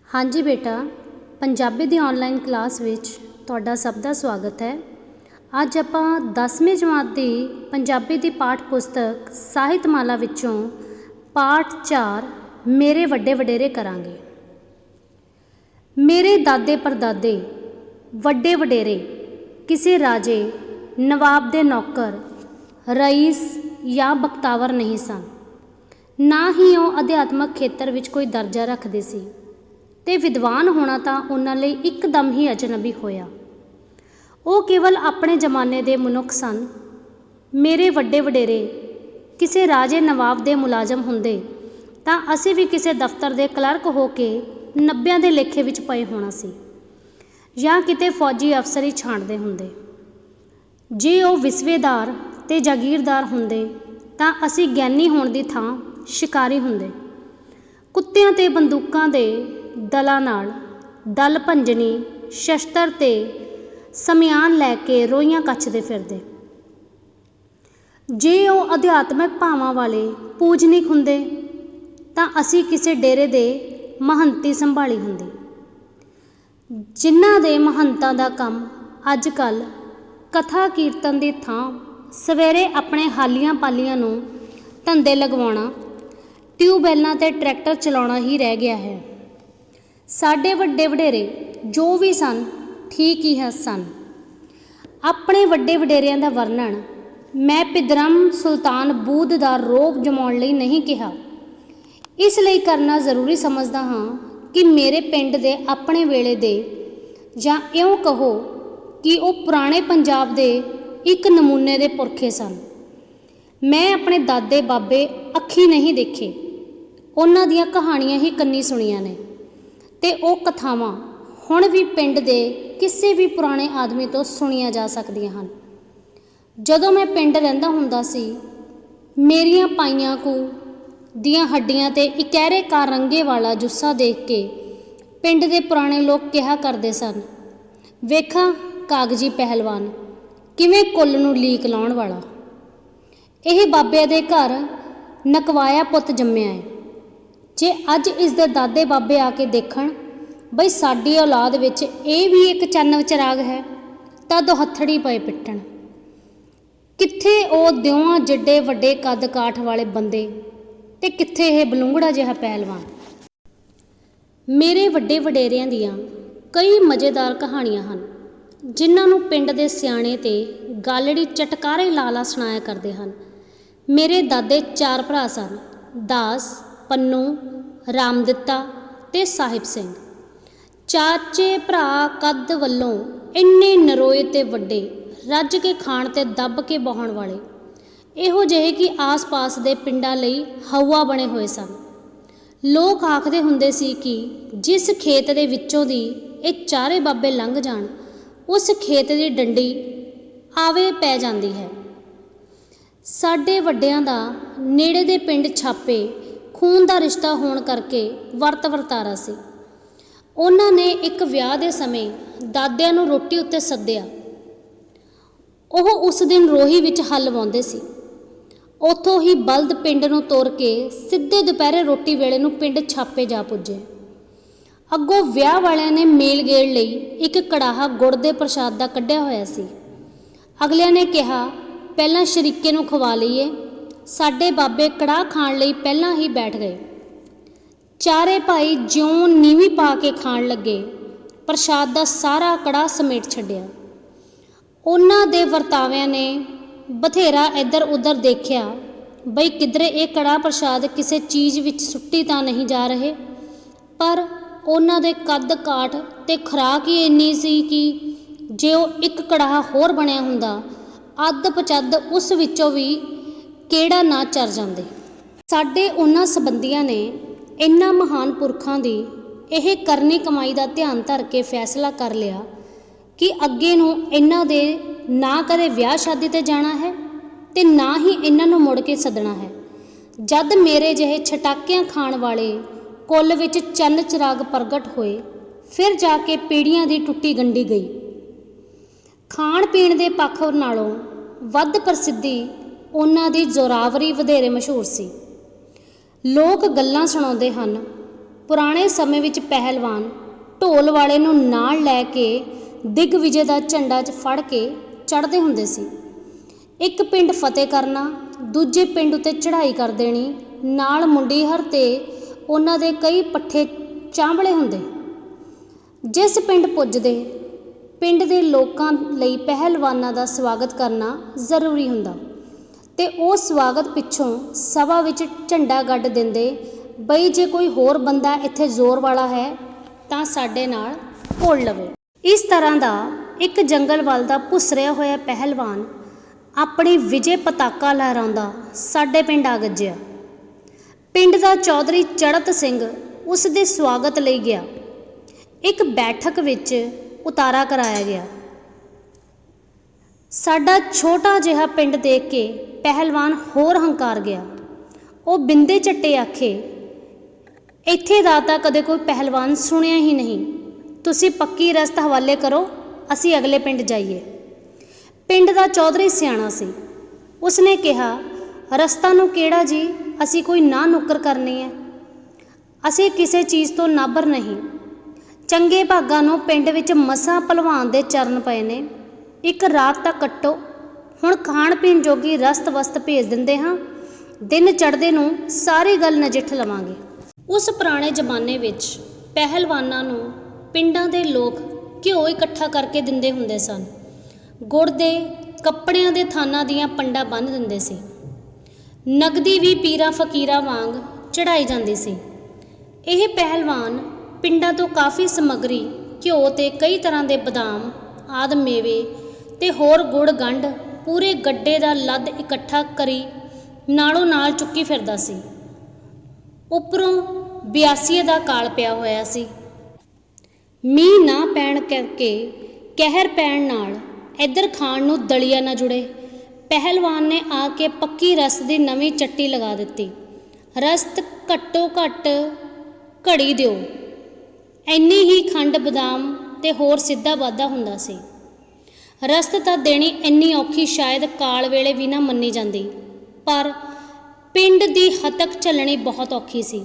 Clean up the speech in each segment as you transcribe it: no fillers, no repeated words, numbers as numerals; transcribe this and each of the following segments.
हाँ जी बेटा, पंजाबी दी online class which तुहाडा सब दा स्वागत है। अज आपां 10वीं जमात दी पंजाबी दी पाठ पुस्तक ਸਾਹਿਤਮਾਲਾ विचों पाठ 4 मेरे वड्डे वडेरे करांगे। मेरे दादे परदादे वड्डे वडेरे किसी राजे, नवाब दे नौकर, रईस या बख्तावर नहीं सन। ना ही ਉਹ ਅਧਿਆਤਮਕ ਖੇਤਰ ਵਿੱਚ ਕੋਈ ਦਰਜਾ ਰੱਖਦੇ ਸੀ ਤੇ ਵਿਦਵਾਨ ਹੋਣਾ ਤਾਂ ਉਹਨਾਂ ਲਈ ਇੱਕਦਮ ਹੀ ਅਜਨਬੀ ਹੋਇਆ। ਉਹ ਕੇਵਲ ਆਪਣੇ ਜ਼ਮਾਨੇ ਦੇ ਮਨੁੱਖ ਸਨ। ਮੇਰੇ ਵੱਡੇ ਵਡੇਰੇ ਕਿਸੇ ਰਾਜੇ ਨਵਾਬ ਦੇ ਮੁਲਾਜ਼ਮ ਹੁੰਦੇ ਤਾਂ ਅਸੀਂ ਵੀ ਕਿਸੇ ਦਫ਼ਤਰ ਦੇ ਕਲਰਕ ਹੋ ਕੇ 90 ਦੇ ਲੇਖੇ ਵਿੱਚ ਪਏ ਹੋਣਾ ਸੀ ਜਾਂ ਕਿਤੇ ਫੌਜੀ ਅਫਸਰੀ ਛਾਂਟਦੇ ਹੁੰਦੇ। ਜੇ ਉਹ ਵਿਸਵੇਦਾਰ ਤੇ ਜਾਗੀਰਦਾਰ ਹੁੰਦੇ ਤਾਂ ਅਸੀਂ ਗਿਆਨੀ ਹੋਣ ਦੀ ਥਾਂ ਸ਼ਿਕਾਰੀ ਹੁੰਦੇ। ਕੁੱਤਿਆਂ ਤੇ ਬੰਦੂਕਾਂ ਦੇ ਦਲਾਂ ਨਾਲ ਦਲ ਭੰਜਣੀ ਸ਼ਸਤਰ ਤੇ ਸਮਿਆਨ ਲੈ ਕੇ ਰੋਈਆਂ ਕੱਛਦੇ ਫਿਰਦੇ। ਜੇ ਉਹ ਅਧਿਆਤਮਿਕ ਭਾਵਾਂ ਵਾਲੇ ਪੂਜਨੀਕ ਹੁੰਦੇ ਤਾਂ ਅਸੀਂ ਕਿਸੇ ਡੇਰੇ ਦੇ ਮਹੰਤੀ ਸੰਭਾਲੀ ਹੁੰਦੀ। ਜਿਨ੍ਹਾਂ ਦੇ ਮਹੰਤਾਂ ਦਾ ਕੰਮ ਅੱਜ ਕੱਲ੍ਹ ਕਥਾ ਕੀਰਤਨ ਦੀ ਥਾਂ ਸਵੇਰੇ ਆਪਣੇ ਹਾਲੀਆਂ ਪਾਲੀਆਂ ਨੂੰ ਧੰਦੇ ਲਗਵਾਉਣਾ, ਟਿਊਬਵੈੱਲਾਂ ਤੇ ਟਰੈਕਟਰ ਚਲਾਉਣਾ ਹੀ ਰਹਿ ਗਿਆ ਹੈ। ਸਾਡੇ ਵੱਡੇ ਵਡੇਰੇ ਜੋ ਵੀ ਸਨ ਠੀਕ ਹੀ ਸਨ। ਆਪਣੇ ਵੱਡੇ ਵਡੇਰਿਆਂ ਦਾ ਵਰਣਨ ਮੈਂ ਪਿਦਰਮ ਸੁਲਤਾਨ ਬੂਧ ਦਾ ਰੋਬ ਜਮਾਉਣ ਲਈ ਨਹੀਂ ਕਿਹਾ, ਇਸ ਲਈ ਕਰਨਾ ਜ਼ਰੂਰੀ ਸਮਝਦਾ ਹਾਂ ਕਿ ਮੇਰੇ ਪਿੰਡ ਦੇ ਆਪਣੇ ਵੇਲੇ ਦੇ ਜਾਂ ਇਉਂ ਕਹੋ ਕਿ ਉਹ ਪੁਰਾਣੇ ਪੰਜਾਬ ਦੇ ਇੱਕ ਨਮੂਨੇ ਦੇ ਪੁਰਖੇ ਸਨ। ਮੈਂ ਆਪਣੇ ਦਾਦੇ ਬਾਬੇ ਅੱਖੀਂ ਨਹੀਂ ਦੇਖੇ, ਉਹਨਾਂ ਦੀਆਂ ਕਹਾਣੀਆਂ ਹੀ ਕੰਨੀ ਸੁਣੀਆਂ ਨੇ ਤੇ ਉਹ ਕਥਾਵਾਂ ਹੁਣ ਵੀ ਪਿੰਡ ਦੇ ਕਿਸੇ ਵੀ ਪੁਰਾਣੇ ਆਦਮੀ ਤੋਂ ਸੁਣੀਆਂ ਜਾ ਸਕਦੀਆਂ ਹਨ। ਜਦੋਂ ਮੈਂ ਪਿੰਡ ਰਹਿੰਦਾ ਹੁੰਦਾ ਸੀ, ਮੇਰੀਆਂ ਪਾਈਆਂ ਕੂ ਦੀਆਂ ਹੱਡੀਆਂ ਤੇ ਇਕਹਿਰੇ ਕਾਰੰਗੇ ਵਾਲਾ ਜੁੱਸਾ ਦੇਖ ਕੇ ਪਿੰਡ ਦੇ ਪੁਰਾਣੇ ਲੋਕ ਕਿਹਾ ਕਰਦੇ ਸਨ, ਵੇਖਾਂ ਕਾਗਜੀ ਪਹਿਲਵਾਨ ਕਿਵੇਂ ਕੁੱਲ ਨੂੰ ਲੀਕ ਲਾਉਣ ਵਾਲਾ। ਇਹ ਬਾਬਿਆਂ ਦੇ ਘਰ ਨਕਵਾਇਆ ਪੁੱਤ ਜੰਮਿਆ ਹੈ। ਜੇ ਅੱਜ ਇਸ ਦੇ ਦਾਦੇ ਬਾਬੇ ਆ ਕੇ ਦੇਖਣ ਬਈ ਸਾਡੀ ਔਲਾਦ ਵਿੱਚ ਇਹ ਵੀ ਇੱਕ ਚੰਨ ਚਿਰਾਗ ਹੈ ਤਾਂ ਦੁਹੱਥੜੀ ਪਏ ਪਿੱਟਣ। ਕਿੱਥੇ ਉਹ ਦਿਓਆਂ ਜਿੱਡੇ ਵੱਡੇ ਕੱਦ ਕਾਠ ਵਾਲੇ ਬੰਦੇ ਤੇ ਕਿੱਥੇ ਇਹ ਬਲੂੰਗੜਾ ਜਿਹਾ ਪਹਿਲਵਾਨ। ਮੇਰੇ ਵੱਡੇ ਵਡੇਰਿਆਂ ਦੀਆਂ ਕਈ ਮਜ਼ੇਦਾਰ ਕਹਾਣੀਆਂ ਹਨ ਜਿਨ੍ਹਾਂ ਨੂੰ ਪਿੰਡ ਦੇ ਸਿਆਣੇ ਤੇ ਗਾਲੜੀ ਚਟਕਾਰੇ ਲਾਲਾ ਸੁਣਾਇਆ ਕਰਦੇ ਹਨ। ਮੇਰੇ ਦਾਦੇ 4 ਭਰਾ ਸਨ, ਦਾਸ, ਪੰਨੂ, ਰਾਮਦਿੱਤਾ ਤੇ ਸਾਹਿਬ ਸਿੰਘ। ਚਾਚੇ ਭਰਾ ਕੱਦ ਵੱਲੋਂ ਇੰਨੇ ਨਰੋਏ ਤੇ ਵੱਡੇ, ਰੱਜ ਕੇ ਖਾਣ ਤੇ ਦੱਬ ਕੇ ਬਹਾਉਣ ਵਾਲੇ, ਇਹੋ ਜਿਹੇ ਕਿ ਆਸ-ਪਾਸ ਦੇ ਪਿੰਡਾਂ ਲਈ ਹਊਆ ਬਣੇ ਹੋਏ ਸਨ। ਲੋਕ ਆਖਦੇ ਹੁੰਦੇ ਸੀ ਕਿ ਜਿਸ ਖੇਤ ਦੇ ਵਿੱਚੋਂ ਦੀ ਇਹ ਚਾਰੇ ਬਾਬੇ ਲੰਘ ਜਾਣ ਉਸ ਖੇਤ ਦੀ ਡੰਡੀ ਆਵੇ ਪੈ ਜਾਂਦੀ ਹੈ। ਸਾਡੇ ਵੱਡਿਆਂ ਦਾ ਨੇੜੇ ਦੇ ਪਿੰਡ ਛਾਪੇ ਖੂਨ ਦਾ ਰਿਸ਼ਤਾ ਹੋਣ ਕਰਕੇ ਵਰਤ ਵਰਤਾਰਾ ਸੀ। ਉਹਨਾਂ ਨੇ ਇੱਕ ਵਿਆਹ ਦੇ ਸਮੇਂ ਦਾਦਿਆਂ ਨੂੰ ਰੋਟੀ ਉੱਤੇ ਸੱਦਿਆ। ਉਹ ਉਸ ਦਿਨ ਰੋਹੀ ਵਿੱਚ ਹਲ ਵਾਉਂਦੇ ਸੀ। ਉੱਥੋਂ ਹੀ ਬਲਦ ਪਿੰਡ ਨੂੰ ਤੋਰ ਕੇ ਸਿੱਧੇ ਦੁਪਹਿਰੇ ਰੋਟੀ ਵੇਲੇ ਨੂੰ ਪਿੰਡ ਛਾਪੇ ਜਾ ਪੁੱਜੇ। ਅੱਗੋਂ ਵਿਆਹ ਵਾਲਿਆਂ ਨੇ ਮੇਲ ਗੇੜ ਲਈ ਇੱਕ ਕੜਾਹਾ ਗੁੜ ਦੇ ਪ੍ਰਸ਼ਾਦ ਦਾ ਕੱਢਿਆ ਹੋਇਆ ਸੀ। ਅਗਲਿਆਂ ਨੇ ਕਿਹਾ, ਪਹਿਲਾਂ ਸ਼ਰੀਕੇ ਨੂੰ ਖਵਾ ਲਈਏ। ਸਾਡੇ ਬਾਬੇ ਕੜਾਹ ਖਾਣ ਲਈ ਪਹਿਲਾਂ ਹੀ ਬੈਠ ਗਏ। ਚਾਰੇ ਭਾਈ ਜਿਉਂ ਨੀਵੀਂ ਪਾ ਕੇ ਖਾਣ ਲੱਗੇ, ਪ੍ਰਸ਼ਾਦ ਦਾ ਸਾਰਾ ਕੜਾਹ ਸਮੇਟ ਛੱਡਿਆ। ਉਹਨਾਂ ਦੇ ਵਰਤਾਵਿਆਂ ਨੇ ਬਥੇਰਾ ਇੱਧਰ ਉੱਧਰ ਦੇਖਿਆ ਬਈ ਕਿਧਰੇ ਇਹ ਕੜਾਹ ਪ੍ਰਸ਼ਾਦ ਕਿਸੇ ਚੀਜ਼ ਵਿੱਚ ਸੁੱਟੀ ਤਾਂ ਨਹੀਂ ਜਾ ਰਹੇ, ਪਰ ਉਹਨਾਂ ਦੇ ਕੱਦ ਕਾਠ ਤੇ ਖੁਰਾਕ ਹੀ ਇੰਨੀ ਸੀ ਕਿ ਜੇ ਉਹ ਇੱਕ ਕੜਾਹ ਹੋਰ ਬਣਿਆ ਹੁੰਦਾ, ਅੱਧ ਪਚੱਧ ਉਸ ਵਿੱਚੋਂ ਵੀ ਕਿਹੜਾ ਨਾ ਚਰ ਜਾਂਦੇ। ਸਾਡੇ ਉਹਨਾਂ ਸੰਬੰਧੀਆਂ ਨੇ ਇਹਨਾਂ ਮਹਾਨ ਪੁਰਖਾਂ ਦੀ ਇਹ ਕਰਨੀ ਕਮਾਈ ਦਾ ਧਿਆਨ ਧਰ ਕੇ ਫੈਸਲਾ ਕਰ ਲਿਆ ਕਿ ਅੱਗੇ ਨੂੰ ਇਹਨਾਂ ਦੇ ਨਾ ਕਦੇ ਵਿਆਹ ਸ਼ਾਦੀ 'ਤੇ ਜਾਣਾ ਹੈ ਤੇ ਨਾ ਹੀ ਇਹਨਾਂ ਨੂੰ ਮੁੜ ਕੇ ਸੱਦਣਾ ਹੈ। ਜਦ ਮੇਰੇ ਜਿਹੇ ਛਟਾਕਿਆਂ ਖਾਣ ਵਾਲੇ ਕੁੱਲ ਵਿੱਚ ਚੰਨ ਚਿਰਾਗ ਪ੍ਰਗਟ ਹੋਏ, ਫਿਰ ਜਾ ਕੇ ਪੀੜ੍ਹੀਆਂ ਦੀ ਟੁੱਟੀ ਗੰਢੀ ਗਈ। ਖਾਣ ਪੀਣ ਦੇ ਪੱਖ ਨਾਲੋਂ ਵੱਧ ਪ੍ਰਸਿੱਧੀ ਉਹਨਾਂ ਦੀ ਜ਼ੋਰਾਵਰੀ ਵਧੇਰੇ ਮਸ਼ਹੂਰ ਸੀ। ਲੋਕ ਗੱਲਾਂ ਸੁਣਾਉਂਦੇ ਹਨ ਪੁਰਾਣੇ ਸਮੇਂ ਵਿੱਚ ਪਹਿਲਵਾਨ ਢੋਲ ਵਾਲੇ ਨੂੰ ਨਾਲ ਲੈ ਕੇ ਦਿਗਵਿਜੇ ਦਾ ਝੰਡਾ 'ਚ ਫੜ ਕੇ ਚੜ੍ਹਦੇ ਹੁੰਦੇ ਸੀ। ਇੱਕ ਪਿੰਡ ਫਤਿਹ ਕਰਨਾ, ਦੂਜੇ ਪਿੰਡ ਉੱਤੇ ਚੜ੍ਹਾਈ ਕਰ ਦੇਣੀ, ਨਾਲ ਮੁੰਡੀਹਰ ਤੇ ਉਹਨਾਂ ਦੇ ਕਈ ਪੱਠੇ ਚਾਂਬਲੇ ਹੁੰਦੇ। ਜਿਸ ਪਿੰਡ ਪੁੱਜਦੇ, ਪਿੰਡ ਦੇ ਲੋਕਾਂ ਲਈ ਪਹਿਲਵਾਨਾਂ ਦਾ ਸਵਾਗਤ ਕਰਨਾ ਜ਼ਰੂਰੀ ਹੁੰਦਾ ਤੇ ਉਹ ਸਵਾਗਤ ਪਿੱਛੋਂ ਸਭਾ ਵਿੱਚ ਝੰਡਾ ਗੱਡ ਦਿੰਦੇ, ਬਈ ਜੇ ਕੋਈ ਹੋਰ ਬੰਦਾ ਇੱਥੇ ਜ਼ੋਰ ਵਾਲਾ ਹੈ ਤਾਂ ਸਾਡੇ ਨਾਲ ਘੋਲ ਲਵੇ। ਇਸ ਤਰ੍ਹਾਂ ਦਾ ਇੱਕ ਜੰਗਲ ਵੱਲ ਦਾ ਭੁਸਰਿਆ ਹੋਇਆ ਪਹਿਲਵਾਨ ਆਪਣੀ ਵਿਜੇ ਪਤਾਕਾ ਲਹਿਰਾਉਂਦਾ ਸਾਡੇ ਪਿੰਡ ਆ ਗੱਜਿਆ। ਪਿੰਡ ਦਾ ਚੌਧਰੀ ਚੜ੍ਹਤ ਸਿੰਘ ਉਸ ਦੇ ਸਵਾਗਤ ਲਈ ਗਿਆ। ਇੱਕ ਬੈਠਕ ਵਿੱਚ ਉਤਾਰਾ ਕਰਾਇਆ ਗਿਆ। ਸਾਡਾ ਛੋਟਾ ਜਿਹਾ ਪਿੰਡ ਦੇਖ ਕੇ ਪਹਿਲਵਾਨ ਹੋਰ ਹੰਕਾਰ ਗਿਆ। ਉਹ ਬਿੰਦੇ ਝੱਟੇ ਆਖੇ, ਇੱਥੇ ਦਾ ਤਾਂ ਕਦੇ ਕੋਈ ਪਹਿਲਵਾਨ ਸੁਣਿਆ ਹੀ ਨਹੀਂ। ਤੁਸੀਂ ਪੱਕੀ ਰਸਤ ਹਵਾਲੇ ਕਰੋ, ਅਸੀਂ ਅਗਲੇ ਪਿੰਡ ਜਾਈਏ। ਪਿੰਡ ਦਾ ਚੌਧਰੀ ਸਿਆਣਾ ਸੀ। ਉਸਨੇ ਕਿਹਾ, ਰਸਤਾ ਨੂੰ ਕਿਹੜਾ ਜੀ, ਅਸੀਂ ਕੋਈ ਨਾ ਨੁੱਕਰ ਕਰਨੀ ਹੈ। ਅਸੀਂ ਕਿਸੇ ਚੀਜ਼ ਤੋਂ ਨਾਬਰ ਨਹੀਂ। ਚੰਗੇ ਭਾਗਾਂ ਨੂੰ ਪਿੰਡ ਵਿੱਚ ਮਸਾਂ ਭਲਵਾਨ ਦੇ ਚਰਨ ਪਏ ਨੇ। ਇੱਕ ਰਾਤ ਤਾਂ ਕੱਟੋ, ਹੁਣ ਖਾਣ ਪੀਣ ਜੋਗੀ ਰਸਤ ਵਸਤ ਭੇਜ ਦਿੰਦੇ ਹਾਂ। ਦਿਨ ਚੜ੍ਹਦੇ ਨੂੰ ਸਾਰੀ ਗੱਲ ਨਜਿੱਠ ਲਵਾਂਗੇ। ਉਸ ਪੁਰਾਣੇ ਜ਼ਮਾਨੇ ਵਿੱਚ ਪਹਿਲਵਾਨਾਂ ਨੂੰ ਪਿੰਡਾਂ ਦੇ ਲੋਕ ਘਿਓ ਇਕੱਠਾ ਕਰਕੇ ਦਿੰਦੇ ਹੁੰਦੇ ਸਨ। ਗੁੜ ਦੇ ਕੱਪੜਿਆਂ ਦੇ ਥਾਨਾਂ ਦੀਆਂ ਪੰਡਾਂ ਬੰਨ੍ਹ ਦਿੰਦੇ ਸੀ। ਨਗਦੀ ਵੀ ਪੀਰਾਂ ਫਕੀਰਾਂ ਵਾਂਗ ਚੜ੍ਹਾਈ ਜਾਂਦੀ ਸੀ। ਇਹ ਪਹਿਲਵਾਨ ਪਿੰਡਾਂ ਤੋਂ ਕਾਫੀ ਸਮੱਗਰੀ, ਘਿਓ ਤੇ ਕਈ ਤਰ੍ਹਾਂ ਦੇ ਬਦਾਮ ਆਦਿ ਮੇਵੇ ਤੇ ਹੋਰ ਗੁੜ ਗੰਢ ਪੂਰੇ ਗੱਡੇ ਦਾ ਲੱਦ ਇਕੱਠਾ ਕਰੀ ਨਾਲੋਂ ਨਾਲ ਚੁੱਕੀ ਫਿਰਦਾ ਸੀ। ਉੱਪਰੋਂ ਬਿਆਸੀਏ ਦਾ ਕਾਲ ਪਿਆ ਹੋਇਆ ਸੀ। ਮੀਂਹ ਨਾ ਪੈਣ ਕਰਕੇ ਕਹਿਰ ਪੈਣ ਨਾਲ ਇੱਧਰ ਖਾਣ ਨੂੰ ਦਲੀਆ ਨਾ ਜੁੜੇ। ਪਹਿਲਵਾਨ ਨੇ ਆ ਕੇ ਪੱਕੀ ਰਸਤ ਦੀ ਨਵੀਂ ਚੱਟੀ ਲਗਾ ਦਿੱਤੀ। ਰਸਤ ਘੱਟੋ ਘੱਟ ਘੜੀ ਦਿਓ, ਇੰਨੀ ਹੀ ਖੰਡ ਬਦਾਮ ਤੇ ਹੋਰ ਸਿੱਧਾ ਵਾਧਾ ਹੁੰਦਾ ਸੀ। ਰਸਤ ਤਾਂ ਦੇਣੀ ਇੰਨੀ ਔਖੀ ਸ਼ਾਇਦ ਕਾਲ ਵੇਲੇ ਵੀ ਨਾ ਮੰਨੀ ਜਾਂਦੀ, ਪਰ ਪਿੰਡ ਦੀ ਹਤਕ ਝੱਲਣੀ ਬਹੁਤ ਔਖੀ ਸੀ।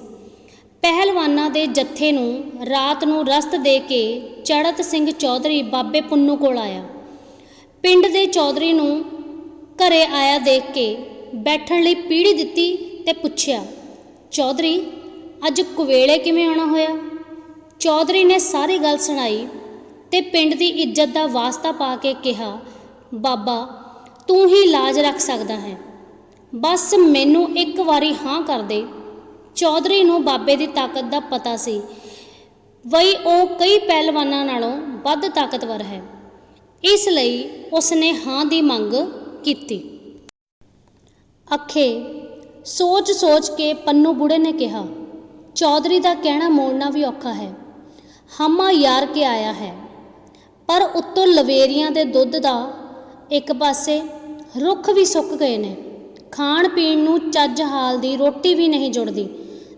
ਪਹਿਲਵਾਨਾਂ ਦੇ ਜੱਥੇ ਨੂੰ ਰਾਤ ਨੂੰ ਰਸਤ ਦੇ ਕੇ ਚੜ੍ਹਤ ਸਿੰਘ ਚੌਧਰੀ ਬਾਬੇ ਪੁੰਨੂ ਕੋਲ ਆਇਆ। ਪਿੰਡ ਦੇ ਚੌਧਰੀ ਨੂੰ ਘਰੇ ਆਇਆ ਦੇਖ ਕੇ ਬੈਠਣ ਲਈ ਪੀੜੀ ਦਿੱਤੀ ਤੇ ਪੁੱਛਿਆ, ਚੌਧਰੀ ਅੱਜ ਕੁਵੇਲੇ ਕਿਵੇਂ ਆਉਣਾ ਹੋਇਆ? ਚੌਧਰੀ ਨੇ ਸਾਰੀ ਗੱਲ ਸੁਣਾਈ ਤੇ ਪਿੰਡ ਦੀ ਇੱਜ਼ਤ ਦਾ ਵਾਸਤਾ ਪਾ ਕੇ ਕਿਹਾ, ਬਾਬਾ ਤੂੰ ਹੀ ਲਾਜ ਰੱਖ ਸਕਦਾ ਹੈ, ਬਸ ਮੈਨੂੰ ਇੱਕ ਵਾਰੀ ਹਾਂ ਕਰ ਦੇ। ਚੌਧਰੀ ਨੂੰ ਬਾਬੇ ਦੀ ਤਾਕਤ ਦਾ ਪਤਾ ਸੀ, ਵਈ ਉਹ ਕਈ ਪਹਿਲਵਾਨਾਂ ਨਾਲੋਂ ਵੱਧ ਤਾਕਤਵਰ ਹੈ। ਇਸ ਲਈ ਉਸਨੇ ਹਾਂ ਦੀ ਮੰਗ ਕੀਤੀ। ਅਖੇ ਸੋਚ ਸੋਚ ਕੇ ਪੰਨੂ ਬੁੜੇ ਨੇ ਕਿਹਾ, ਚੌਧਰੀ ਦਾ ਕਹਿਣਾ ਮੋੜਨਾ ਵੀ ਔਖਾ ਹੈ। ਹਾਮਾ ਯਾਰ ਕੇ ਆਇਆ ਹੈ, ਪਰ ਉੱਤੋਂ ਲਵੇਰੀਆਂ ਦੇ ਦੁੱਧ ਦਾ ਇੱਕ ਪਾਸੇ ਰੁੱਖ ਵੀ ਸੁੱਕ ਗਏ ਨੇ। ਖਾਣ ਪੀਣ ਨੂੰ ਚੱਜ ਹਾਲ ਦੀ ਰੋਟੀ ਵੀ ਨਹੀਂ ਜੁੜਦੀ।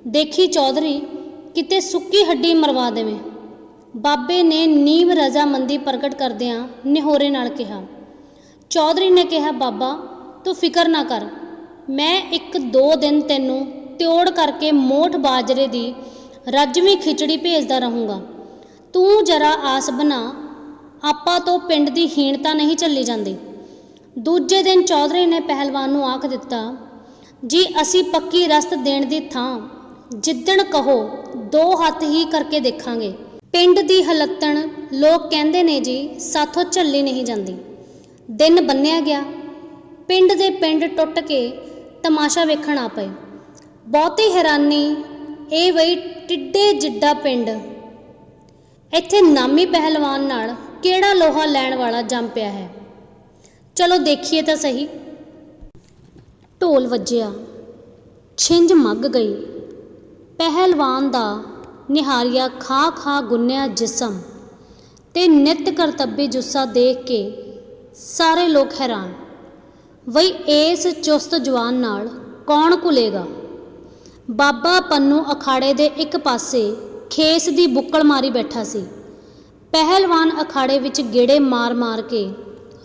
ਦੇਖੀ ਚੌਧਰੀ ਕਿਤੇ ਸੁੱਕੀ ਹੱਡੀ ਮਰਵਾ ਦੇਵੇਂ। ਬਾਬੇ ਨੇ ਨੀਮ ਰਜ਼ਾਮੰਦੀ ਪ੍ਰਗਟ ਕਰਦਿਆਂ ਨਿਹੋਰੇ ਨਾਲ ਕਿਹਾ। ਚੌਧਰੀ ਨੇ ਕਿਹਾ, ਬਾਬਾ ਤੂੰ ਫਿਕਰ ਨਾ ਕਰ, ਮੈਂ 1-2 ਦਿਨ ਤੈਨੂੰ ਤਿਉੜ ਕਰਕੇ ਮੋਠ ਬਾਜਰੇ ਦੀ ਰੱਜਵੀਂ ਖਿਚੜੀ ਭੇਜਦਾ ਰਹੂੰਗਾ। ਤੂੰ ਜਰਾ ਆਸ ਬਣਾ, ਆਪਾਂ ਤੋਂ ਪਿੰਡ ਦੀ ਹੀਣਤਾ ਨਹੀਂ ਚੱਲੀ ਜਾਂਦੀ। ਦੂਜੇ ਦਿਨ ਚੌਧਰੀ ਨੇ ਪਹਿਲਵਾਨ ਨੂੰ ਆਖ ਦਿੱਤਾ, ਜੀ ਅਸੀਂ ਪੱਕੀ ਰਸਤ ਦੇਣ ਦੀ ਥਾਂ ਜਿੱਦਣ ਕਹੋ 2 ਹੱਥ ਹੀ ਕਰਕੇ ਦੇਖਾਂਗੇ। ਪਿੰਡ ਦੀ ਹਲੱਤਣ ਲੋਕ ਕਹਿੰਦੇ ਨੇ ਜੀ, ਸਾਥੋਂ ਝੱਲੀ ਨਹੀਂ ਜਾਂਦੀ। ਦਿਨ ਬੰਨਿਆ ਗਿਆ। ਪਿੰਡ ਦੇ ਪਿੰਡ ਟੁੱਟ ਕੇ ਤਮਾਸ਼ਾ ਵੇਖਣ ਆ ਪਏ। ਬਹੁਤੀ ਹੈਰਾਨੀ ਇਹ ਵਈ ਟਿੱਡੇ ਜਿੱਡਾ ਪਿੰਡ, ਇੱਥੇ ਨਾਮੀ ਪਹਿਲਵਾਨ ਨਾਲ ਕਿਹੜਾ ਲੋਹਾ ਲੈਣ ਵਾਲਾ ਜੰਮ ਪਿਆ ਹੈ। ਚਲੋ ਦੇਖੀਏ ਤਾਂ ਸਹੀ। ਢੋਲ ਵੱਜਿਆ, ਛਿੰਝ ਮੱਗ ਗਈ। ਪਹਿਲਵਾਨ ਦਾ ਨਿਹਾਰੀਆ ਖਾ ਖਾ ਗੁੰਨਿਆ ਜਿਸਮ ਤੇ ਨਿੱਤ ਕਰਤੱਬੀ ਜੁੱਸਾ ਦੇਖ ਕੇ ਸਾਰੇ ਲੋਕ ਹੈਰਾਨ, ਵਈ ਇਸ ਚੁਸਤ ਜਵਾਨ ਨਾਲ ਕੌਣ ਘੁਲੇਗਾ। ਬਾਬਾ ਪੰਨੂ ਅਖਾੜੇ ਦੇ ਇੱਕ ਪਾਸੇ ਖੇਸ ਦੀ ਬੁੱਕਲ ਮਾਰੀ ਬੈਠਾ ਸੀ। ਪਹਿਲਵਾਨ ਅਖਾੜੇ ਵਿੱਚ ਗੇੜੇ ਮਾਰ ਮਾਰ ਕੇ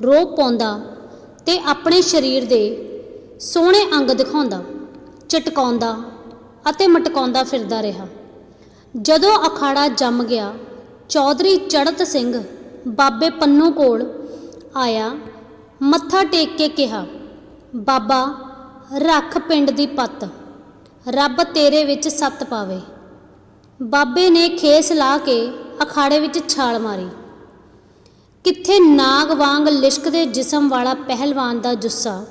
ਰੋਹ ਪਾਉਂਦਾ ਤੇ ਆਪਣੇ ਸਰੀਰ ਦੇ ਸੋਹਣੇ ਅੰਗ ਦਿਖਾਉਂਦਾ, ਚਟਕਾਉਂਦਾ ਅਤੇ ਮਟਕਾਉਂਦਾ ਫਿਰਦਾ ਰਿਹਾ। ਜਦੋਂ ਅਖਾੜਾ ਜੰਮ ਗਿਆ, ਚੌਧਰੀ ਚੜ੍ਹਤ ਸਿੰਘ ਬਾਬੇ ਪੰਨੂ ਕੋਲ ਆਇਆ, ਮੱਥਾ ਟੇਕ ਕੇ ਕਿਹਾ, ਬਾਬਾ ਰੱਖ ਪਿੰਡ ਦੀ ਪੱਤ, ਰੱਬ ਤੇਰੇ ਵਿੱਚ ਸੱਤ ਪਾਵੇ। ਬਾਬੇ ਨੇ ਖੇਸ ਲਾ ਕੇ ਅਖਾੜੇ ਵਿੱਚ ਛਾਲ ਮਾਰੀ। ਕਿੱਥੇ ਨਾਗ ਵਾਂਗ ਲਿਸ਼ਕਦੇ ਜਿਸਮ ਵਾਲਾ ਪਹਿਲਵਾਨ ਦਾ ਜੁੱਸਾ,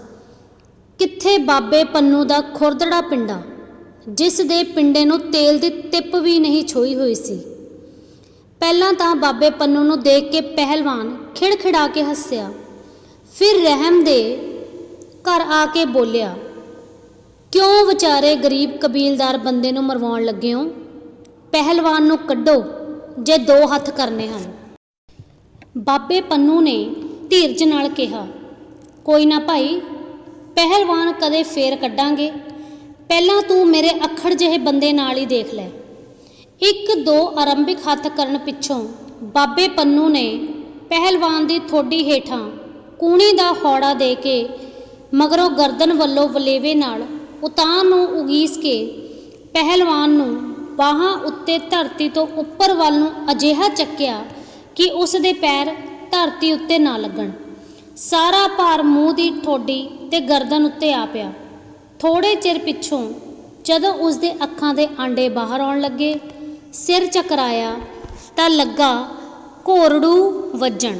ਕਿੱਥੇ ਬਾਬੇ ਪੰਨੂ ਦਾ ਖੁਰਦੜਾ ਪਿੰਡਾ, ਜਿਸ ਦੇ ਪਿੰਡੇ ਨੂੰ ਤੇਲ ਦੀ ਤਿੱਪ ਵੀ ਨਹੀਂ ਛੋਈ ਹੋਈ ਸੀ। ਪਹਿਲਾਂ ਤਾਂ ਬਾਬੇ ਪੰਨੂ ਨੂੰ ਦੇਖ ਕੇ ਪਹਿਲਵਾਨ ਖਿੜਖਿੜਾ ਕੇ ਹੱਸਿਆ, ਫਿਰ ਰਹਿਮ ਦੇ ਘਰ ਆ ਕੇ ਬੋਲਿਆ, ਕਿਉਂ ਵਿਚਾਰੇ ਗਰੀਬ ਕਬੀਲਦਾਰ ਬੰਦੇ ਨੂੰ ਮਰਵਾਉਣ ਲੱਗੇ ਹੋ? ਪਹਿਲਵਾਨ ਨੂੰ ਕੱਢੋ ਜੇ ਦੋ ਹੱਥ ਕਰਨੇ ਹਨ। ਬਾਬੇ ਪੰਨੂ ਨੇ ਧੀਰਜ ਨਾਲ ਕਿਹਾ, ਕੋਈ ਨਾ ਭਾਈ, ਪਹਿਲਵਾਨ ਕਦੇ ਫੇਰ ਕੱਢਾਂਗੇ, ਪਹਿਲਾਂ ਤੂੰ ਮੇਰੇ ਅੱਖੜ ਜਿਹੇ ਬੰਦੇ ਨਾਲ ਹੀ ਦੇਖ ਲੈ। ਇੱਕ ਦੋ ਆਰੰਭਿਕ ਹੱਥ ਕਰਨ ਪਿੱਛੋਂ ਬਾਬੇ ਪੰਨੂ ਨੇ ਪਹਿਲਵਾਨ ਦੀ ਠੋਡੀ ਹੇਠਾਂ ਕੂਣੀ ਦਾ ਹੌੜਾ ਦੇ ਕੇ ਮਗਰੋਂ ਗਰਦਨ ਵੱਲੋਂ ਵਲੇਵੇ ਨਾਲ ਉਤਾਂਹ ਨੂੰ ਉਗੀਸ ਕੇ ਪਹਿਲਵਾਨ ਨੂੰ ਬਾਹਾਂ ਉੱਤੇ ਧਰਤੀ ਤੋਂ ਉੱਪਰ ਵੱਲ ਨੂੰ ਅਜਿਹਾ ਚੱਕਿਆ ਕਿ ਉਸ ਦੇ ਪੈਰ ਧਰਤੀ ਉੱਤੇ ਨਾ ਲੱਗਣ। ਸਾਰਾ ਭਾਰ ਮੂੰਹ ਦੀ ਠੋਡੀ ਤੇ ਗਰਦਨ ਉੱਤੇ ਆ ਪਿਆ। ਥੋੜ੍ਹੇ ਚਿਰ ਪਿੱਛੋਂ ਜਦੋਂ ਉਸ ਦੇ ਅੱਖਾਂ ਦੇ ਆਂਡੇ ਬਾਹਰ ਆਉਣ ਲੱਗੇ, ਸਿਰ ਚਕਰਾਇਆ ਤਾਂ ਲੱਗਾ ਘੋਰੜੂ ਵੱਜਣ।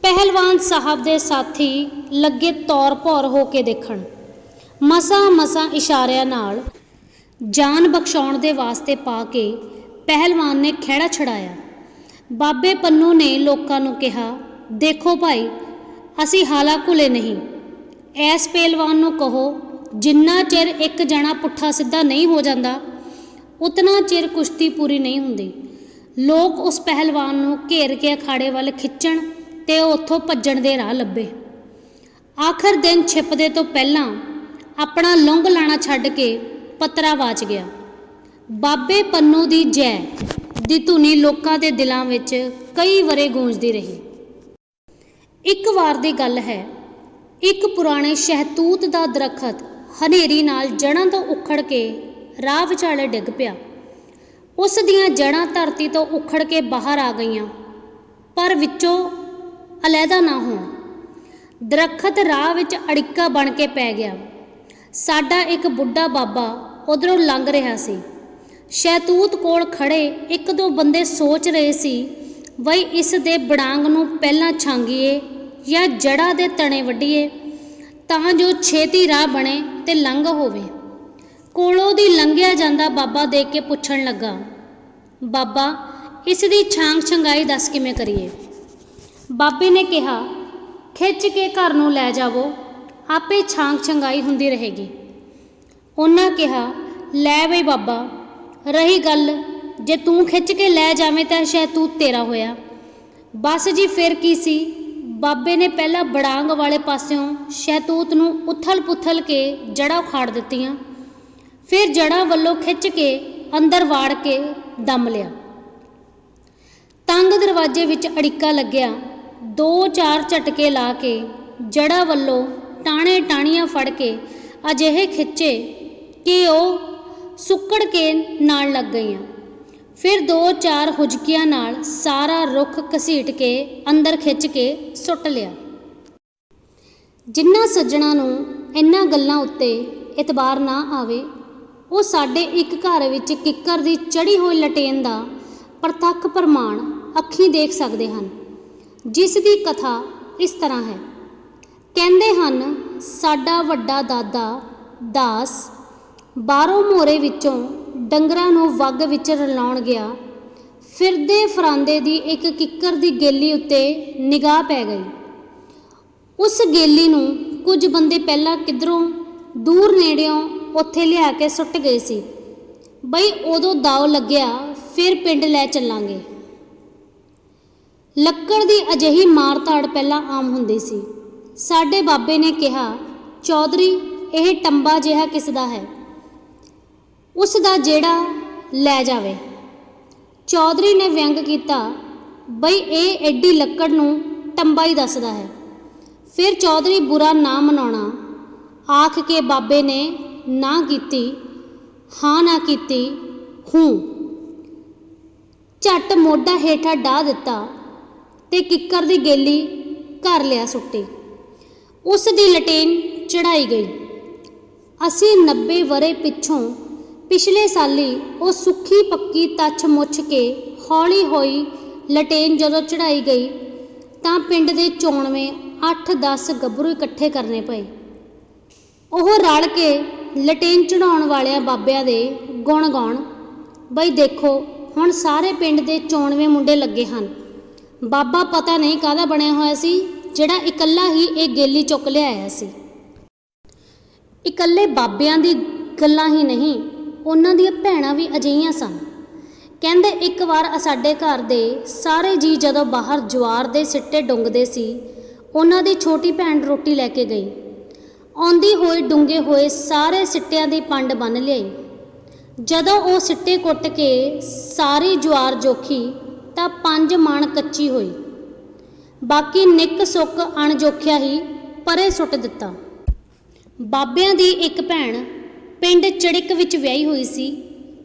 ਪਹਿਲਵਾਨ ਸਾਹਿਬ ਦੇ ਸਾਥੀ ਲੱਗੇ ਤੌਰ ਭੌਰ ਹੋ ਕੇ ਦੇਖਣ। ਮਸਾਂ ਇਸ਼ਾਰਿਆਂ ਨਾਲ ਜਾਨ ਬਖਸ਼ਾਉਣ ਦੇ ਵਾਸਤੇ ਪਾ ਕੇ ਪਹਿਲਵਾਨ ਨੇ ਖਹਿੜਾ ਛੜਾਇਆ। ਬਾਬੇ ਪੰਨੂ ਨੇ ਲੋਕਾਂ ਨੂੰ ਕਿਹਾ, ਦੇਖੋ ਭਾਈ, ਅਸੀਂ ਹਾਲਾ ਘੁਲੇ ਨਹੀਂ। ਐਸ ਪਹਿਲਵਾਨ ਨੂੰ ਕਹੋ, ਜਿੰਨਾ ਚਿਰ ਇੱਕ ਜਣਾ ਪੁੱਠਾ ਸਿੱਧਾ ਨਹੀਂ ਹੋ ਜਾਂਦਾ, ਉਤਨਾ ਚਿਰ ਕੁਸ਼ਤੀ ਪੂਰੀ ਨਹੀਂ ਹੁੰਦੀ। ਲੋਕ ਉਸ ਪਹਿਲਵਾਨ ਨੂੰ ਘੇਰ ਕੇ ਅਖਾੜੇ ਵੱਲ ਖਿੱਚਣ ਤੇ ਉਹ ਉੱਥੋਂ ਭੱਜਣ ਦੇ ਰਾਹ ਲੱਭੇ। ਆਖਰ ਦਿਨ ਛਿਪਦੇ ਤੋਂ ਪਹਿਲਾਂ ਆਪਣਾ ਲੁੰਗ ਲਾਣਾ ਛੱਡ ਕੇ ਪੱਤਰਾ ਵਾਚ ਗਿਆ। ਬਾਬੇ ਪੰਨੂ ਦੀ ਜੈ ਦੀ ਧੁਨੀ ਲੋਕਾਂ ਦੇ ਦਿਲਾਂ ਵਿੱਚ ਕਈ ਵਰੇ ਗੂੰਜਦੀ ਰਹੀ। ਇੱਕ ਵਾਰ ਦੀ ਗੱਲ ਹੈ, ਇੱਕ ਪੁਰਾਣੇ ਸ਼ਹਿਤੂਤ ਦਾ ਦਰਖਤ ਹਨੇਰੀ ਨਾਲ ਜੜ੍ਹਾਂ ਤੋਂ ਉਖੜ ਕੇ ਰਾਹ ਵਿਚਾਲੇ ਡਿੱਗ ਪਿਆ। ਉਸ ਦੀਆਂ ਜੜ੍ਹਾਂ ਧਰਤੀ ਤੋਂ ਉਖੜ ਕੇ ਬਾਹਰ ਆ ਗਈਆਂ, ਪਰ ਵਿੱਚੋਂ ਅਲੱਗਾ ਨਾ ਹੋਣ। ਦਰਖਤ ਰਾਹ ਵਿੱਚ ਅੜਿੱਕਾ ਬਣ ਕੇ ਪੈ ਗਿਆ। ਸਾਡਾ ਇੱਕ ਬੁੱਢਾ ਬਾਬਾ ਉਧਰੋਂ ਲੰਘ ਰਿਹਾ ਸੀ। ਸ਼ਹਿਤੂਤ ਕੋਲ ਖੜੇ ਇੱਕ ਦੋ ਬੰਦੇ ਸੋਚ ਰਹੇ ਸੀ, ਬਈ ਇਸ ਦੇ ਬੜਾਂਗ ਨੂੰ ਪਹਿਲਾਂ ਛਾਂਗੀਏ ਜਾਂ ਜੜ੍ਹਾਂ ਦੇ ਤਣੇ ਵੱਢੀਏ ਤਾਂ ਜੋ ਛੇਤੀ ਰਾਹ ਬਣੇ ਤੇ ਲੰਘ ਹੋਵੇ। ਕੋਲੋਂ ਦੀ ਲੰਘਿਆ ਜਾਂਦਾ ਬਾਬਾ ਦੇਖ ਕੇ ਪੁੱਛਣ ਲੱਗਾ, ਬਾਬਾ, ਇਸ ਦੀ ਛਾਂਗ ਛੰਗਾਈ ਦੱਸ ਕਿਵੇਂ ਕਰੀਏ? ਬਾਬੇ ਨੇ ਕਿਹਾ, ਖਿੱਚ ਕੇ ਘਰ ਨੂੰ ਲੈ ਜਾਵੋ, ਆਪੇ ਛਾਂਗ ਛੰਗਾਈ ਹੁੰਦੀ ਰਹੇਗੀ। ਉਹਨਾਂ ਕਿਹਾ, ਲੈ ਬਈ ਬਾਬਾ, ਰਹੀ ਗੱਲ ਜੇ ਤੂੰ ਖਿੱਚ ਕੇ ਲੈ ਜਾਵੇਂ ਤਾਂ ਸ਼ਹਿਤੂਤ ਤੇਰਾ ਹੋਇਆ। ਬਸ ਜੀ, ਫਿਰ ਕੀ ਸੀ। ਬਾਬੇ ਨੇ ਪਹਿਲਾਂ ਬੜਾਂਗ ਵਾਲੇ ਪਾਸਿਓਂ ਸ਼ਹਿਤੂਤ ਨੂੰ ਉਥਲ ਪੁਥਲ ਕੇ ਜੜ੍ਹਾਂ ਉਖਾੜ ਦਿੱਤੀਆਂ, ਫਿਰ ਜੜ੍ਹਾਂ ਵੱਲੋਂ ਖਿੱਚ ਕੇ ਅੰਦਰ ਵਾੜ ਕੇ ਦਮ ਲਿਆ। ਤੰਗ ਦਰਵਾਜ਼ੇ ਵਿੱਚ ਅੜਿੱਕਾ ਲੱਗਿਆ। 2-4 ਝਟਕੇ ਲਾ ਕੇ ਜੜ੍ਹਾਂ ਵੱਲੋਂ ਟਾਣੇ ਟਾਣੀਆਂ ਫੜ ਕੇ ਅਜਿਹੇ ਖਿੱਚੇ ਕਿ ਉਹ ਸੁੱਕੜ ਕੇ ਨਾਲ ਲੱਗ ਗਈਆਂ। ਫਿਰ 2-4 ਹੁਜਕੀਆਂ ਨਾਲ ਸਾਰਾ ਰੁੱਖ ਘਸੀਟ ਕੇ ਅੰਦਰ ਖਿੱਚ ਕੇ ਸੁੱਟ ਲਿਆ। ਜਿਨ੍ਹਾਂ ਸੱਜਣਾ ਨੂੰ ਇਹਨਾਂ ਗੱਲਾਂ ਉੱਤੇ ਇਤਬਾਰ ਨਾ ਆਵੇ, ਉਹ ਸਾਡੇ ਇੱਕ ਘਰ ਵਿੱਚ ਕਿੱਕਰ ਦੀ ਚੜ੍ਹੀ ਹੋਈ ਲਟੇਨ ਦਾ ਪ੍ਰਤੱਖ ਪ੍ਰਮਾਣ ਅੱਖੀਂ ਦੇਖ ਸਕਦੇ ਹਨ, ਜਿਸ ਦੀ ਕਥਾ ਇਸ ਤਰ੍ਹਾਂ ਹੈ। ਕਹਿੰਦੇ ਹਨ, ਸਾਡਾ ਵੱਡਾ ਦਾਦਾ ਦਾਸ ਬਾਹਰੋਂ ਮੋਰੇ ਵਿੱਚੋਂ ਡੰਗਰਾਂ ਨੂੰ ਵੱਗ ਵਿੱਚ ਰਲਾਉਣ ਗਿਆ। ਫਿਰਦੇ ਫਰਾਂਦੇ ਦੀ ਇੱਕ ਕਿੱਕਰ ਦੀ ਗੇਲੀ ਉੱਤੇ ਨਿਗਾਹ ਪੈ ਗਈ। ਉਸ ਗੇਲੀ ਨੂੰ ਕੁਝ ਬੰਦੇ ਪਹਿਲਾਂ ਕਿੱਧਰੋਂ ਦੂਰ ਨੇੜਿਓਂ ਉੱਥੇ ਲਿਆ ਕੇ ਸੁੱਟ ਗਏ ਸੀ, ਬਈ ਉਦੋਂ ਦਾਅ ਲੱਗਿਆ, ਫਿਰ ਪਿੰਡ ਲੈ ਚੱਲਾਂਗੇ। ਲੱਕੜ ਦੀ ਅਜਿਹੀ ਮਾਰ ਧਾੜ ਪਹਿਲਾਂ ਆਮ ਹੁੰਦੀ ਸੀ। ਸਾਡੇ ਬਾਬੇ ਨੇ ਕਿਹਾ, ਚੌਧਰੀ, ਇਹ ਟੰਬਾ ਜਿਹਾ ਕਿਸ ਦਾ ਹੈ? ਉਸ ਦਾ ਜਿਹੜਾ ਲੈ ਜਾਵੇ। ਚੌਧਰੀ ਨੇ ਵਿਅੰਗ ਕੀਤਾ, ਬਈ ਇਹ ਐਡੀ ਲੱਕੜ ਨੂੰ ਟੰਬਾ ਹੀ ਦੱਸਦਾ ਹੈ। ਫਿਰ ਚੌਧਰੀ ਬੁਰਾ ਨਾ ਮਨਾਉਣਾ ਆਖ ਕੇ ਬਾਬੇ ਨੇ ਨਾ ਕੀਤੀ, ਹਾਂ ਨਾ ਕੀਤੀ, ਹੂੰ। ਝੱਟ ਮੋਢਾ ਹੇਠਾਂ ਡਾਹ ਦਿੱਤਾ ਤੇ ਕਿੱਕਰ ਦੀ ਗੇਲੀ ਘਰ ਲਿਆ ਸੁੱਟੀ। ਉਸ ਦੀ ਲਟੇਨ ਚੜਾਈ ਗਈ। ਅਸੀਂ 90 ਵਰੇ ਪਿੱਛੋਂ ਪਿਛਲੇ ਸਾਲੀ ਉਹ ਸੁੱਖੀ ਪੱਕੀ ਤੱਛ ਮੁੱਛ ਕੇ ਹੌਲੀ ਹੋਈ ਲਟੇਨ ਜਦੋਂ ਚੜਾਈ ਗਈ ਤਾਂ ਪਿੰਡ ਦੇ 94 8-10 ਗੱਭਰੂ ਇਕੱਠੇ ਕਰਨੇ ਪਏ। ਉਹ ਰਲ ਕੇ ਲਟੇਨ ਚੜਾਉਣ ਵਾਲਿਆਂ ਬਾਬਿਆਂ ਦੇ ਗੁਣ ਗਾਉਣ, ਬਈ ਦੇਖੋ ਹੁਣ ਸਾਰੇ ਪਿੰਡ ਦੇ 94 ਮੁੰਡੇ ਲੱਗੇ ਹਨ। ਬਾਬਾ ਪਤਾ ਨਹੀਂ ਕਾਹਦਾ ਬਣਿਆ ਹੋਇਆ ਸੀ ਜਿਹੜਾ ਇਕੱਲਾ ਹੀ ਇਹ ਗੇਲੀ ਚੁੱਕ ਲਿਆਇਆ ਸੀ। ਇਕੱਲੇ ਬਾਬਿਆਂ ਦੀ ਗੱਲਾਂ ਹੀ ਨਹੀਂ, ਉਹਨਾਂ ਦੀਆਂ ਭੈਣਾਂ ਵੀ ਅਜਿਹੀਆਂ ਸਨ। ਕਹਿੰਦੇ ਇੱਕ ਵਾਰ ਸਾਡੇ ਘਰ ਦੇ ਸਾਰੇ ਜੀਅ ਜਦੋਂ ਬਾਹਰ ਜਵਾਰ ਦੇ ਸਿੱਟੇ ਡੁੰਗਦੇ ਸੀ, ਉਹਨਾਂ ਦੀ ਛੋਟੀ ਭੈਣ ਰੋਟੀ ਲੈ ਕੇ ਗਈ। ਆਉਂਦੀ ਹੋਈ ਡੁੰਗੇ ਹੋਏ ਸਾਰੇ ਸਿੱਟਿਆਂ ਦੀ ਪੰਡ ਬੰਨ੍ਹ ਲਿਆਈ। ਜਦੋਂ ਉਹ ਸਿੱਟੇ ਕੁੱਟ ਕੇ ਸਾਰੀ ਜਵਾਰ ਜੋਖੀ ਤਾਂ 5 ਮਣ ਕੱਚੀ ਹੋਈ, ਬਾਕੀ ਨਿੱਕ ਸੁੱਕ ਅਣਜੋਖਿਆ ਹੀ ਪਰੇ ਸੁੱਟ ਦਿੱਤਾ। ਬਾਬਿਆਂ ਦੀ ਇੱਕ ਭੈਣ ਪਿੰਡ ਚੜਿਕ ਵਿੱਚ ਵਿਆਹੀ ਹੋਈ ਸੀ।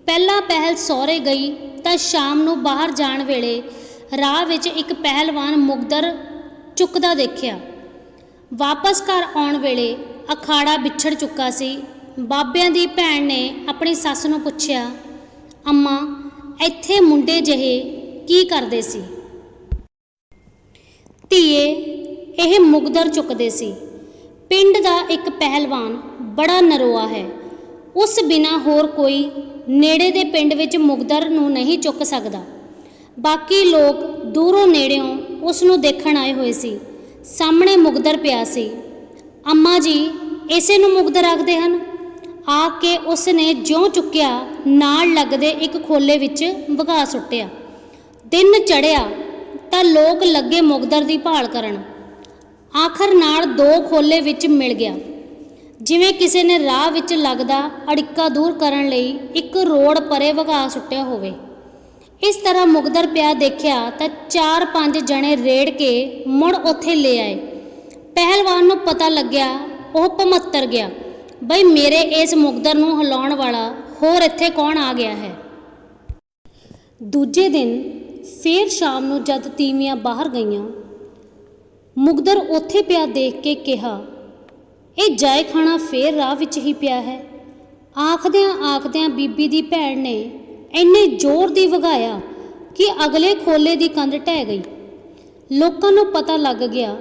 ਪਹਿਲਾਂ ਪਹਿਲ ਸਹੁਰੇ ਗਈ ਤਾਂ ਸ਼ਾਮ ਨੂੰ ਬਾਹਰ ਜਾਣ ਵੇਲੇ ਰਾਹ ਵਿੱਚ ਇੱਕ ਪਹਿਲਵਾਨ ਮੁਗਦਰ ਚੁੱਕਦਾ ਦੇਖਿਆ। ਵਾਪਸ ਘਰ ਆਉਣ ਵੇਲੇ ਅਖਾੜਾ ਵਿਛੜ ਚੁੱਕਾ ਸੀ। ਬਾਬਿਆਂ ਦੀ ਭੈਣ ਨੇ ਆਪਣੀ ਸੱਸ ਨੂੰ ਪੁੱਛਿਆ, ਅੰਮਾ ਇੱਥੇ ਮੁੰਡੇ ਜਿਹੇ ਕੀ ਕਰਦੇ ਸੀ? ਧੀਏ, ਇਹ ਮੁਗਦਰ ਚੁੱਕਦੇ ਸੀ। ਪਿੰਡ ਦਾ ਇੱਕ ਪਹਿਲਵਾਨ ਬੜਾ ਨਰੋਆ ਹੈ, ਉਸ ਬਿਨਾਂ ਹੋਰ ਕੋਈ ਨੇੜੇ ਦੇ ਪਿੰਡ ਵਿੱਚ ਮੁਗਦਰ ਨੂੰ ਨਹੀਂ ਚੁੱਕ ਸਕਦਾ। ਬਾਕੀ ਲੋਕ ਦੂਰੋਂ ਨੇੜਿਓਂ ਉਸ ਨੂੰ ਦੇਖਣ ਆਏ ਹੋਏ ਸੀ। ਸਾਹਮਣੇ ਮੁਗਦਰ ਪਿਆ ਸੀ। ਅੰਮਾ ਜੀ, ਇਸੇ ਨੂੰ ਮੁਗਦਰ ਆਖਦੇ ਹਨ। ਆ ਕੇ ਉਸ ਨੇ ਜਿਉਂ ਚੁੱਕਿਆ ਨਾਲ ਲੱਗਦੇ ਇੱਕ ਖੋਲੇ ਵਿੱਚ ਵਗਾ ਸੁੱਟਿਆ। ਦਿਨ ਚੜ੍ਹਿਆ ਤਾਂ ਲੋਕ ਲੱਗੇ ਮੁਗਦਰ ਦੀ ਭਾਲ ਕਰਨ। ਆਖਰ ਨਾਲ 2 ਖੋਲੇ ਵਿੱਚ ਮਿਲ ਗਿਆ। ਜਿਵੇਂ ਕਿਸੇ ਨੇ ਰਾਹ ਵਿੱਚ ਲੱਗਦਾ ਅੜਿੱਕਾ ਦੂਰ ਕਰਨ ਲਈ ਇੱਕ ਰੋੜ ਪਰੇ ਵਗਾ ਸੁੱਟਿਆ ਹੋਵੇ। ਇਸ ਤਰ੍ਹਾਂ ਮੁਗਦਰ ਪਿਆ ਦੇਖਿਆ ਤਾਂ 4-5 ਜਣੇ ਰੇੜ ਕੇ ਮੁੜ ਉੱਥੇ ਲੈ ਆਏ। ਪਹਿਲਵਾਨ ਨੂੰ ਪਤਾ ਲੱਗਿਆ, ਉਹ ਭਮੱਤਰ ਗਿਆ, ਬਈ ਮੇਰੇ ਇਸ ਮੁਗਦਰ ਨੂੰ ਹਿਲਾਉਣ ਵਾਲਾ ਹੋਰ ਇੱਥੇ ਕੌਣ ਆ ਗਿਆ ਹੈ। ਦੂਜੇ ਦਿਨ ਫੇਰ ਸ਼ਾਮ ਨੂੰ ਜਦ ਤੀਵੀਆਂ ਬਾਹਰ ਗਈਆਂ, ਮੁਗਦਰ ਉੱਥੇ ਪਿਆ ਦੇਖ ਕੇ ਕਿਹਾ, ਇਹ ਜਾਏ ਖਾਣਾ ਫੇਰ ਰਾਹ ਵਿੱਚ ਹੀ ਪਿਆ ਹੈ। ਆਖਦਿਆਂ ਬੀਬੀ ਦੀ ਭੈਣ ਨੇ ਇੰਨੇ ਜ਼ੋਰ ਦੀ ਵਗਾਇਆ ਕਿ ਅਗਲੇ ਖੋਲੇ ਦੀ ਕੰਧ ਢਹਿ ਗਈ। ਲੋਕਾਂ ਨੂੰ ਪਤਾ ਲੱਗ ਗਿਆ,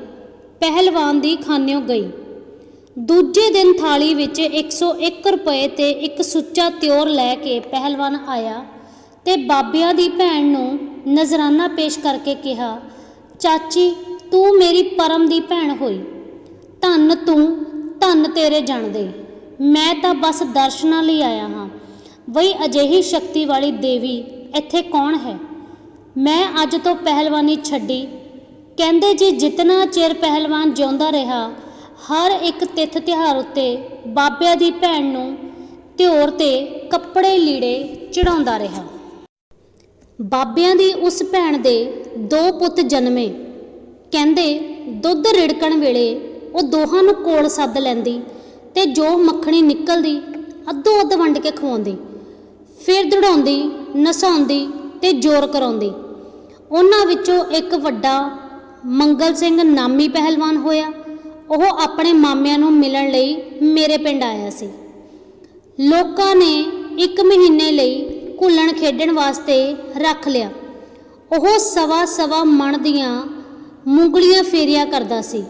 ਪਹਿਲਵਾਨ ਦੀ ਖਾਨਿਓਂ ਗਈ। ਦੂਜੇ ਦਿਨ ਥਾਲੀ ਵਿੱਚ 101 ਰੁਪਏ ਤੇ ਇੱਕ ਸੁੱਚਾ ਤਿਉਰ ਲੈ ਕੇ ਪਹਿਲਵਾਨ ਆਇਆ ਤੇ ਬਾਬਿਆਂ ਦੀ ਭੈਣ ਨੂੰ ਨਜ਼ਰਾਨਾ ਪੇਸ਼ ਕਰਕੇ ਕਿਹਾ, ਚਾਚੀ ਤੂੰ ਮੇਰੀ ਪਰਮ ਦੀ ਭੈਣ ਹੋਈ। ਧੰਨ ਤੂੰ, ਧੰਨ ਤੇਰੇ ਜਾਣਦੇ। ਮੈਂ ਤਾਂ ਬਸ ਦਰਸ਼ਨਾਂ ਲਈ ਆਇਆ ਹਾਂ, ਬਈ ਅਜਿਹੀ ਸ਼ਕਤੀ ਵਾਲੀ ਦੇਵੀ ਇੱਥੇ ਕੌਣ ਹੈ। ਮੈਂ ਅੱਜ ਤੋਂ ਪਹਿਲਵਾਨੀ ਛੱਡੀ। ਕਹਿੰਦੇ ਜੇ ਜਿਤਨਾ ਚਿਰ ਪਹਿਲਵਾਨ ਜਿਉਂਦਾ ਰਿਹਾ, ਹਰ ਇੱਕ ਤਿੱਥ ਤਿਉਹਾਰ ਉੱਤੇ ਬਾਬਿਆਂ ਦੀ ਭੈਣ ਨੂੰ ਤਿਉਰ ਤੇ ਕੱਪੜੇ ਲੀੜੇ ਚੜਾਉਂਦਾ ਰਿਹਾ। ਬਾਬਿਆਂ ਦੀ ਉਸ ਭੈਣ ਦੇ 2 ਪੁੱਤ ਜਨਮੇ। ਕਹਿੰਦੇ ਦੁੱਧ ਰਿੜਕਣ ਵੇਲੇ ਉਹ ਦੋਹਾਂ ਨੂੰ ਕੋਲ ਸੱਦ ਲੈਂਦੀ ਤੇ ਜੋ ਮੱਖਣੀ ਨਿਕਲਦੀ ਅੱਧੋ ਅੱਧ ਵੰਡ ਕੇ ਖਵਾਉਂਦੀ, ਫਿਰ ਦੜਾਉਂਦੀ, ਨਸਾਉਂਦੀ ਤੇ ਜ਼ੋਰ ਕਰਾਉਂਦੀ। ਉਹਨਾਂ ਵਿੱਚੋਂ ਇੱਕ ਵੱਡਾ ਮੰਗਲ ਸਿੰਘ ਨਾਮੀ ਪਹਿਲਵਾਨ ਹੋਇਆ। ਉਹ ਆਪਣੇ ਮਾਮਿਆਂ ਨੂੰ ਮਿਲਣ ਲਈ ਮੇਰੇ ਪਿੰਡ ਆਇਆ ਸੀ। ਲੋਕਾਂ ਨੇ 1 ਮਹੀਨੇ ਲਈ ਘੁਲਣ ਖੇਡਣ ਵਾਸਤੇ ਰੱਖ ਲਿਆ। ਉਹ ਸਵਾ ਮਣ ਦੀਆਂ ਮੂੰਗਲੀਆਂ ਫੇਰਿਆ ਕਰਦਾ ਸੀ।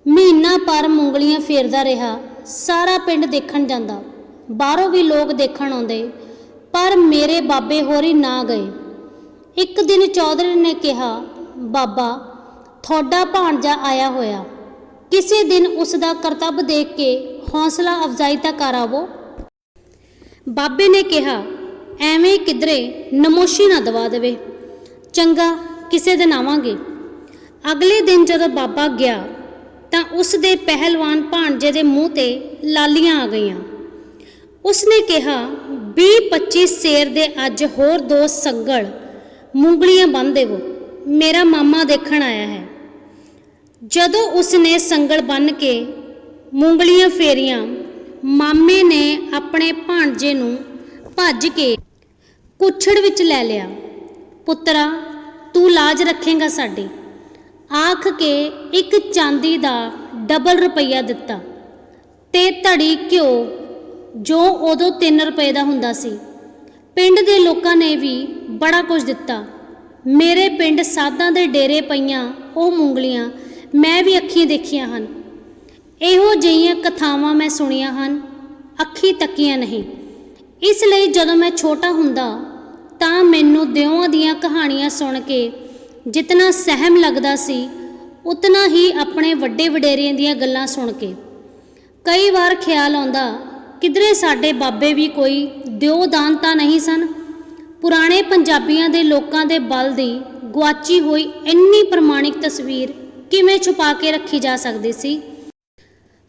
ਮਹੀਨਾ ਪਰ ਮੂੰਗਲੀਆਂ ਫੇਰਦਾ ਰਿਹਾ। ਸਾਰਾ ਪਿੰਡ ਦੇਖਣ ਜਾਂਦਾ, ਬਾਹਰੋਂ ਵੀ ਲੋਕ ਦੇਖਣ ਆਉਂਦੇ, ਪਰ ਮੇਰੇ ਬਾਬੇ ਹੋਰੀ ਨਾ ਗਏ। ਇੱਕ ਦਿਨ ਚੌਧਰੀ ਨੇ ਕਿਹਾ, ਬਾਬਾ ਤੁਹਾਡਾ ਭਾਣਜਾ ਆਇਆ ਹੋਇਆ, ਕਿਸੇ ਦਿਨ ਉਸ ਦਾ ਕਰਤੱਵ ਦੇਖ ਕੇ ਹੌਸਲਾ ਅਫਜ਼ਾਈ ਤਾਂ ਕਰ ਆਵੋ। ਬਾਬੇ ਨੇ ਕਿਹਾ, ਐਵੇਂ ਕਿਧਰੇ ਨਮੋਸ਼ੀ ਨਾ ਦਵਾ ਦੇਵੇ। ਚੰਗਾ, ਕਿਸੇ ਦਿਨ ਆਵਾਂਗੇ। ਅਗਲੇ ਦਿਨ ਜਦੋਂ ਬਾਬਾ ਗਿਆ ਤਾਂ ਉਸ ਦੇ ਪਹਿਲਵਾਨ ਭਾਣਜੇ ਦੇ ਮੂੰਹ ਤੇ ਲਾਲੀਆਂ ਆ ਗਈਆਂ। ਉਸ ਨੇ ਕਿਹਾ, 20-25 ਸੇਰ ਦੇ ਅੱਜ ਹੋਰ 2 ਸੰਗਲ ਮੂੰਗਲੀਆਂ ਬੰਨ੍ਹ ਦੇਵੋ, ਮੇਰਾ ਮਾਮਾ ਦੇਖਣ ਆਇਆ ਹੈ। ਜਦੋਂ ਉਸ ਨੇ ਸੰਗਲ ਬੰਨ੍ਹ ਕੇ ਮੂੰਗਲੀਆਂ ਫੇਰੀਆਂ, ਮਾਮੇ ਨੇ ਆਪਣੇ ਭਾਣਜੇ ਨੂੰ ਭੱਜ ਕੇ ਕੁੱਛੜ ਵਿੱਚ ਲੈ ਲਿਆ। ਪੁੱਤਰਾ ਤੂੰ ਲਾਜ ਰੱਖੇਂਗਾ ਸਾਡੀ। ਆਖ ਕੇ ਇੱਕ ਚਾਂਦੀ ਦਾ ਡਬਲ ਰੁਪਈਆ ਦਿੱਤਾ ਤੇ ਧੜੀ ਘਿਓ ਜੋ ਉਦੋਂ 3 ਰੁਪਏ ਦਾ ਹੁੰਦਾ ਸੀ। ਪਿੰਡ ਦੇ ਲੋਕਾਂ ਨੇ ਵੀ ਬੜਾ ਕੁਝ ਦਿੱਤਾ। ਮੇਰੇ ਪਿੰਡ ਸਾਧਾਂ ਦੇ ਡੇਰੇ ਪਈਆਂ ਉਹ ਮੂੰਗਲੀਆਂ ਮੈਂ ਵੀ ਅੱਖੀਂ ਦੇਖੀਆਂ ਹਨ। ਇਹੋ ਜਿਹੀਆਂ ਕਥਾਵਾਂ ਮੈਂ ਸੁਣੀਆਂ ਹਨ, ਅੱਖੀਂ ਤੱਕੀਆਂ ਨਹੀਂ। ਇਸ ਲਈ ਜਦੋਂ ਮੈਂ ਛੋਟਾ ਹੁੰਦਾ ਤਾਂ ਮੈਨੂੰ ਦਿਓਆਂ ਦੀਆਂ ਕਹਾਣੀਆਂ ਸੁਣ ਕੇ ਜਿਤਨਾ ਸਹਿਮ ਲੱਗਦਾ ਸੀ, ਉਤਨਾ ਹੀ ਆਪਣੇ ਵੱਡੇ ਵਡੇਰਿਆਂ ਦੀਆਂ ਗੱਲਾਂ ਸੁਣ ਕੇ। ਕਈ ਵਾਰ ਖਿਆਲ ਆਉਂਦਾ ਕਿਧਰੇ ਸਾਡੇ ਬਾਬੇ ਵੀ ਕੋਈ ਦਿਓਦਾਨ ਤਾਂ ਨਹੀਂ ਸਨ। ਪੁਰਾਣੇ ਪੰਜਾਬੀਆਂ ਦੇ ਲੋਕਾਂ ਦੇ ਬਲ ਦੀ ਗੁਆਚੀ ਹੋਈ ਇੰਨੀ ਪ੍ਰਮਾਣਿਕ ਤਸਵੀਰ ਕਿਵੇਂ ਛੁਪਾ ਕੇ ਰੱਖੀ ਜਾ ਸਕਦੀ ਸੀ।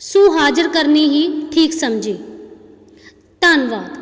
ਸੋ ਹਾਜ਼ਰ ਕਰਨੀ ਹੀ ਠੀਕ ਸਮਝੀ। ਧੰਨਵਾਦ।